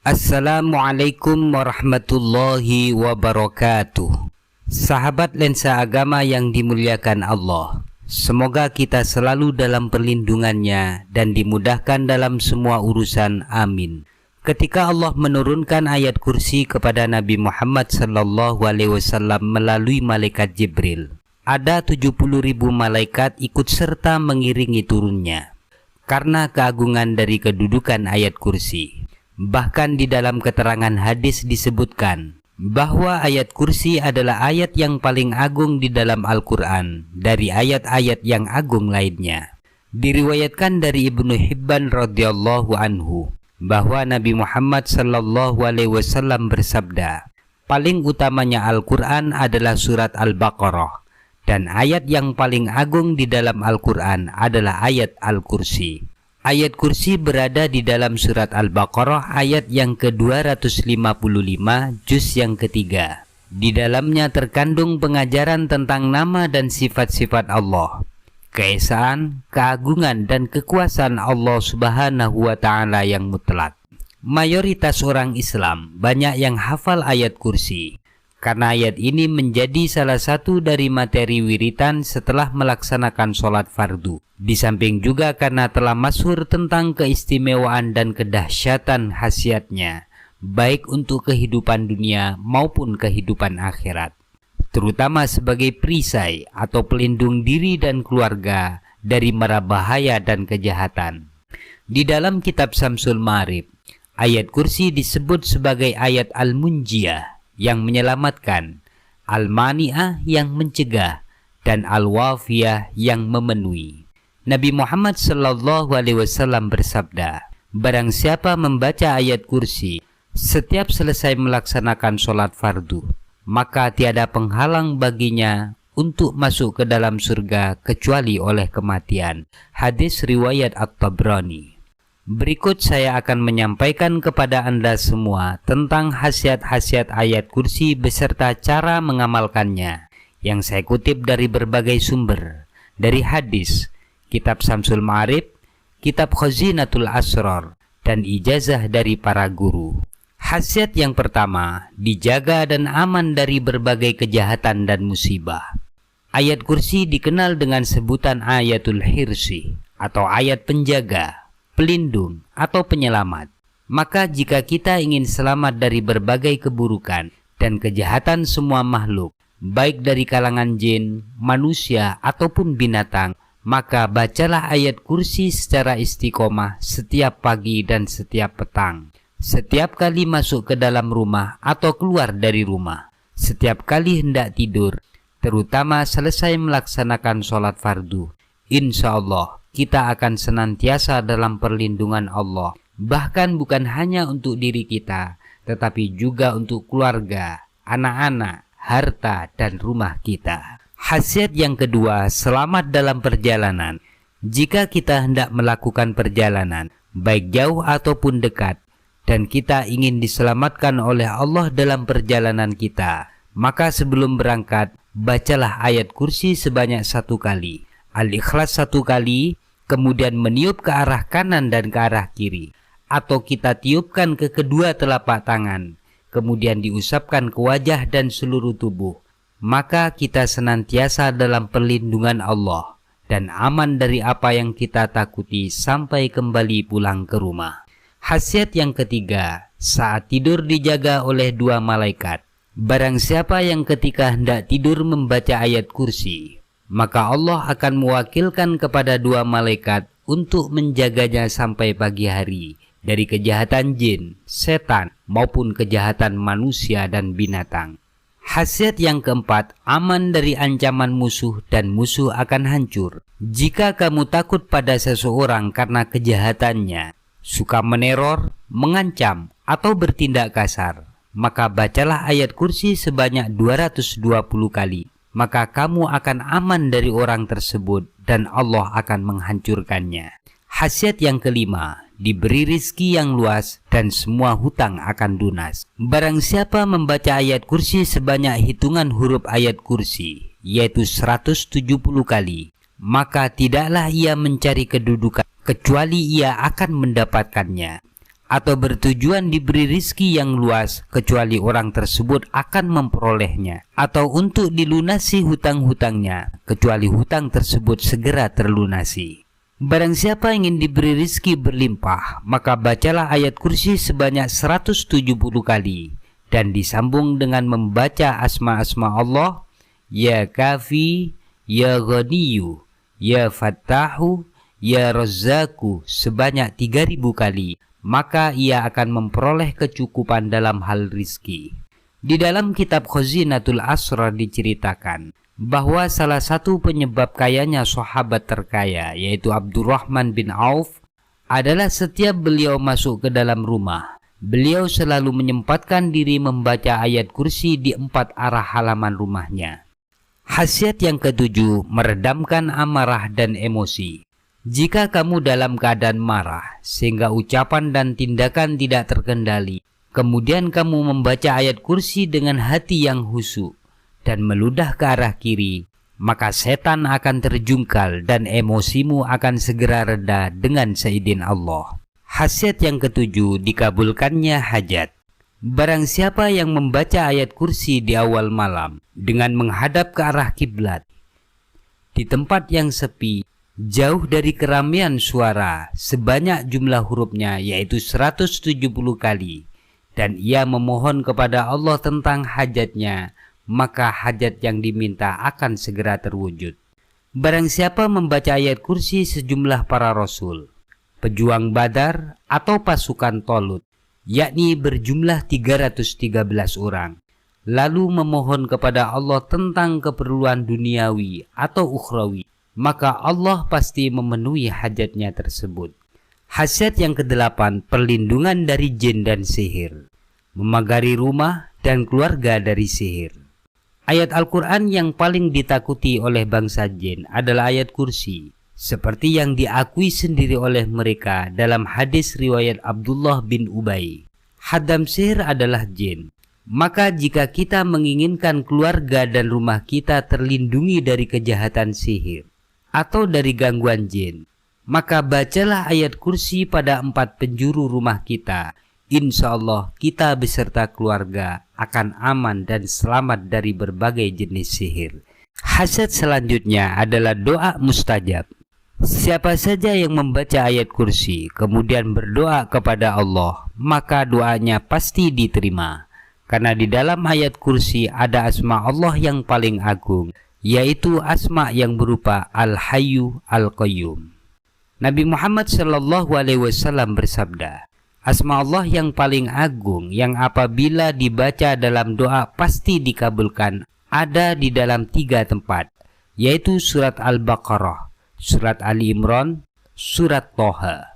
Assalamualaikum warahmatullahi wabarakatuh. Sahabat lensa agama yang dimuliakan Allah, semoga kita selalu dalam perlindungannya dan dimudahkan dalam semua urusan, amin. Ketika Allah menurunkan ayat kursi kepada Nabi Muhammad SAW melalui malaikat Jibril, ada 70.000 malaikat ikut serta mengiringi turunnya karena keagungan dari kedudukan ayat kursi. Bahkan di dalam keterangan hadis disebutkan bahwa ayat kursi adalah ayat yang paling agung di dalam Al-Quran dari ayat-ayat yang agung lainnya. Diriwayatkan dari Ibnu Hibban radhiyallahu anhu bahwa Nabi Muhammad SAW bersabda, paling utamanya Al-Quran adalah surat Al-Baqarah, dan ayat yang paling agung di dalam Al-Quran adalah ayat Al-Kursi. Ayat kursi berada di dalam surat Al-Baqarah ayat yang ke-255 juz yang ketiga. Di dalamnya terkandung pengajaran tentang nama dan sifat-sifat Allah, keesaan, keagungan dan kekuasaan Allah Subhanahu wa Ta'ala yang mutlak. Mayoritas orang Islam banyak yang hafal ayat kursi karena ayat ini menjadi salah satu dari materi wiritan setelah melaksanakan sholat fardu. Di samping juga karena telah masyhur tentang keistimewaan dan kedahsyatan khasiatnya, baik untuk kehidupan dunia maupun kehidupan akhirat, terutama sebagai perisai atau pelindung diri dan keluarga dari mara bahaya dan kejahatan. Di dalam kitab Syamsul Ma'arif, ayat kursi disebut sebagai ayat Al-Munjiyah yang menyelamatkan, Al-Mani'ah yang mencegah, dan Al-Wafiyah yang memenuhi. Nabi Muhammad SAW bersabda, barang siapa membaca ayat kursi setiap selesai melaksanakan sholat fardu, maka tiada penghalang baginya untuk masuk ke dalam surga kecuali oleh kematian. Hadis riwayat At-Tabrani. Berikut saya akan menyampaikan kepada Anda semua tentang khasiat-khasiat ayat kursi beserta cara mengamalkannya yang saya kutip dari berbagai sumber, dari hadis, kitab Syamsul Ma'arif, kitab Khazinatul Asrar, dan ijazah dari para guru. Khasiat yang pertama, dijaga dan aman dari berbagai kejahatan dan musibah. Ayat kursi dikenal dengan sebutan ayatul hirsi atau ayat penjaga, pelindung atau penyelamat. Maka jika kita ingin selamat dari berbagai keburukan dan kejahatan semua makhluk, baik dari kalangan jin, manusia ataupun binatang, maka bacalah ayat kursi secara istiqomah setiap pagi dan setiap petang, setiap kali masuk ke dalam rumah atau keluar dari rumah, setiap kali hendak tidur, terutama selesai melaksanakan sholat fardu. Insya Allah kita akan senantiasa dalam perlindungan Allah, bahkan bukan hanya untuk diri kita, tetapi juga untuk keluarga, anak-anak, harta, dan rumah kita. Khasiat yang kedua, selamat dalam perjalanan. Jika kita hendak melakukan perjalanan, baik jauh ataupun dekat, dan kita ingin diselamatkan oleh Allah dalam perjalanan kita, maka sebelum berangkat, bacalah ayat kursi sebanyak 1 kali, Al-Ikhlas 1 kali, kemudian meniup ke arah kanan dan ke arah kiri, atau kita tiupkan ke kedua telapak tangan, kemudian diusapkan ke wajah dan seluruh tubuh. Maka kita senantiasa dalam perlindungan Allah dan aman dari apa yang kita takuti sampai kembali pulang ke rumah. Khasiat yang ketiga, saat tidur dijaga oleh 2 malaikat. Barang siapa yang ketika hendak tidur membaca ayat kursi, maka Allah akan mewakilkan kepada 2 malaikat untuk menjaganya sampai pagi hari dari kejahatan jin, setan, maupun kejahatan manusia dan binatang. Khasiat yang keempat, aman dari ancaman musuh dan musuh akan hancur. Jika kamu takut pada seseorang karena kejahatannya, suka meneror, mengancam, atau bertindak kasar, maka bacalah ayat kursi sebanyak 220 kali. Maka kamu akan aman dari orang tersebut dan Allah akan menghancurkannya. Khasiat yang kelima, diberi rizki yang luas dan semua hutang akan lunas. Barang siapa membaca ayat kursi sebanyak hitungan huruf ayat kursi, yaitu 170 kali, maka tidaklah ia mencari kedudukan kecuali ia akan mendapatkannya. atau bertujuan diberi rizki yang luas kecuali orang tersebut akan memperolehnya, atau untuk dilunasi hutang-hutangnya kecuali hutang tersebut segera terlunasi. Barang siapa ingin diberi rizki berlimpah, maka bacalah ayat kursi sebanyak 170 kali dan disambung dengan membaca asma-asma Allah, Ya Kafi, Ya Ghaniyu, Ya Fattahu, Ya Razzaku sebanyak 3000 kali, maka ia akan memperoleh kecukupan dalam hal rizki. Di dalam kitab Khazinatul Asrar diceritakan bahwa salah satu penyebab kayanya sahabat terkaya, yaitu Abdurrahman bin Auf, adalah setiap beliau masuk ke dalam rumah, beliau selalu menyempatkan diri membaca ayat kursi di 4 arah halaman rumahnya. Khasiat yang ketujuh, meredamkan amarah dan emosi. Jika kamu dalam keadaan marah sehingga ucapan dan tindakan tidak terkendali, kemudian kamu membaca ayat kursi dengan hati yang khusyuk dan meludah ke arah kiri, maka setan akan terjungkal dan emosimu akan segera reda dengan seizin Allah. Khasiat yang ketujuh, dikabulkannya hajat. Barang siapa yang membaca ayat kursi di awal malam dengan menghadap ke arah kiblat, di tempat yang sepi, jauh dari keramaian suara, sebanyak jumlah hurufnya yaitu 170 kali, dan ia memohon kepada Allah tentang hajatnya, maka hajat yang diminta akan segera terwujud. Barang siapa membaca ayat kursi sejumlah para rasul, pejuang Badar atau pasukan Tolut, yakni berjumlah 313 orang, lalu memohon kepada Allah tentang keperluan duniawi atau ukhrawi, maka Allah pasti memenuhi hajatnya tersebut. Khasiat yang kedelapan, perlindungan dari jin dan sihir, memagari rumah dan keluarga dari sihir. Ayat Al-Quran yang paling ditakuti oleh bangsa jin adalah ayat kursi, seperti yang diakui sendiri oleh mereka dalam hadis riwayat Abdullah bin Ubay. Hadam sihir adalah jin. Maka jika kita menginginkan keluarga dan rumah kita terlindungi dari kejahatan sihir atau dari gangguan jin, maka bacalah ayat kursi pada 4 penjuru rumah kita. Insya Allah kita beserta keluarga akan aman dan selamat dari berbagai jenis sihir. Khasiat selanjutnya adalah doa mustajab. Siapa saja yang membaca ayat kursi kemudian berdoa kepada Allah, maka doanya pasti diterima. Karena di dalam ayat kursi ada asma Allah yang paling agung, yaitu asma yang berupa Al-Hayyu Al-Qayyum. Nabi Muhammad SAW bersabda, asma Allah yang paling agung yang apabila dibaca dalam doa pasti dikabulkan ada di dalam 3 tempat, yaitu surat Al-Baqarah, surat Ali Imran, surat Toha.